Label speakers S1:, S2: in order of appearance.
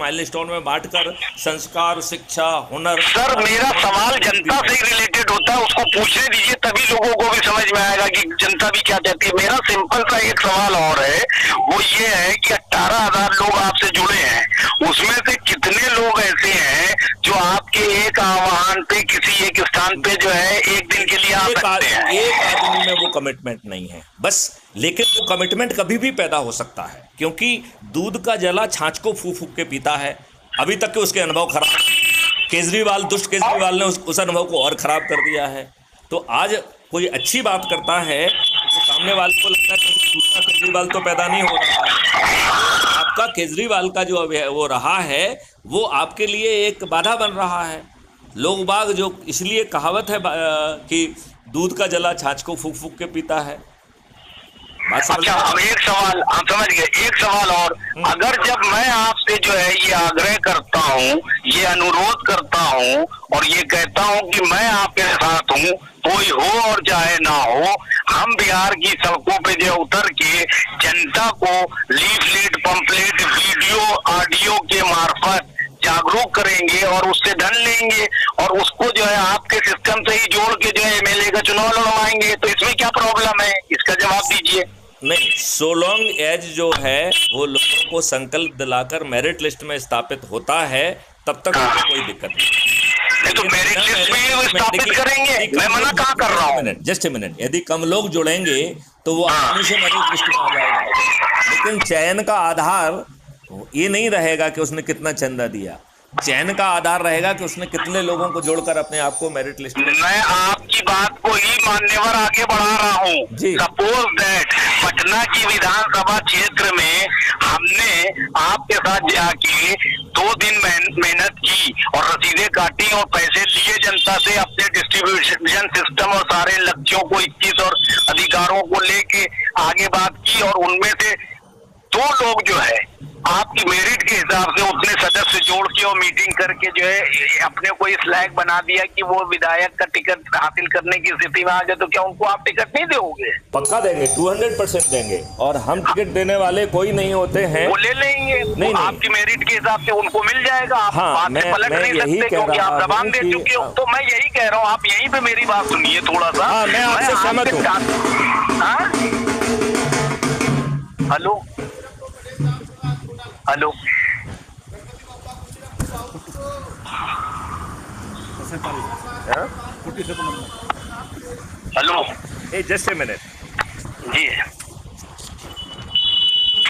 S1: Milestone में बांटकर संस्कार, शिक्षा, हुनर।
S2: सर मेरा सवाल जनता से ही रिलेटेड होता है, उसको पूछने दीजिए तभी लोगों को भी समझ में आएगा कि जनता भी क्या चाहती है। मेरा सिंपल सा एक सवाल और है, वो ये है कि 18,000 लोग आपसे जुड़े हैं, उसमें से कितने लोग ऐसे हैं जो आपके एक आह्वान पे किसी एक स्थान पे जो है एक दिन के लिए आ सकते हैं?
S1: एक आदमी में वो कमिटमेंट नहीं है बस, लेकिन वो कमिटमेंट कभी भी पैदा हो सकता है, क्योंकि दूध का जला छाछ को फूंक फूंक के पीता है। अभी तक के उसके अनुभव खराब, केजरीवाल, दुष्ट केजरीवाल ने उस अनुभव को और खराब कर दिया है। तो आज कोई अच्छी बात करता है तो सामने वाले को लगता है कि दूसरा केजरीवाल तो पैदा नहीं हो रहा है। आपका केजरीवाल का जो वो रहा है वो आपके लिए एक बाधा बन रहा है। लोग बाग जो, इसलिए कहावत है कि दूध का जला छाछ को फूंक फूंक के पीता है।
S2: अच्छा, अब एक सवाल आप समझ गए, एक सवाल और, अगर जब मैं आपसे जो है ये आग्रह करता हूँ, ये अनुरोध करता हूँ और ये कहता हूँ कि मैं आपके साथ हूँ, कोई हो और चाहे ना हो, हम बिहार की सड़कों पे जो उतर के जनता को लीफलेट, पंपलेट, वीडियो, ऑडियो के मार्फत जागरूक करेंगे और उससे धन लेंगे और उसको जो है आपके सिस्टम से ही जोड़ के जो है एमएलए का चुनाव लड़वाएंगे, तो इसमें क्या प्रॉब्लम है? इसका जवाब दीजिए।
S1: नहीं, सो लॉन्ग एज जो है वो लोगों को संकल्प दिलाकर मेरिट लिस्ट में स्थापित होता है तब तक कोई दिक्कत नहीं।
S2: तो मेरिट लिस्ट में स्थापित करेंगे, मैं मना कहाँ कर रहा हूँ।
S1: जस्ट ए मिनट, यदि कम लोग जुड़ेंगे तो वो आसानी से मेरिट लिस्ट में आ जाएगा, लेकिन चयन का आधार ये नहीं रहेगा कि उसने कितना चंदा दिया। चयन का आधार रहेगा कि उसने कितने लोगों को जोड़कर अपने आप को मेरिट लिस्ट में।
S2: मैं आपकी बात को ही मान्यवर आगे बढ़ा रहा हूँ। सपोज दैट पटना की विधानसभा क्षेत्र में हमने आपके साथ जाके 2 दिन मेहनत की और रसीदें काटी और पैसे लिए जनता से, अपने डिस्ट्रीब्यूशन सिस्टम और सारे लक्ष्यों को 21 और अधिकारों को लेके आगे बात की और उनमें से 2 लोग जो है आपकी मेरिट के हिसाब से उतने सदस्य जोड़ के और मीटिंग करके जो है अपने को इस लायक बना दिया कि वो विधायक का टिकट हासिल करने की स्थिति में आ गए, तो क्या उनको आप टिकट नहीं दोगे?
S1: पक्का देंगे, 200% देंगे, और हम टिकट देने वाले कोई नहीं होते हैं,
S2: वो ले लेंगे। नहीं, आपकी मेरिट के हिसाब से उनको मिल जाएगा। आप बात से पलट नहीं सकते क्योंकि आप जबान दे चुके हो। तो मैं यही कह रहा हूँ, आप यहीं पे मेरी बात सुनिए थोड़ा सा।
S1: मैं आपसे सहमत हूँ।
S2: Hello hello hello,
S1: just a minute
S2: ji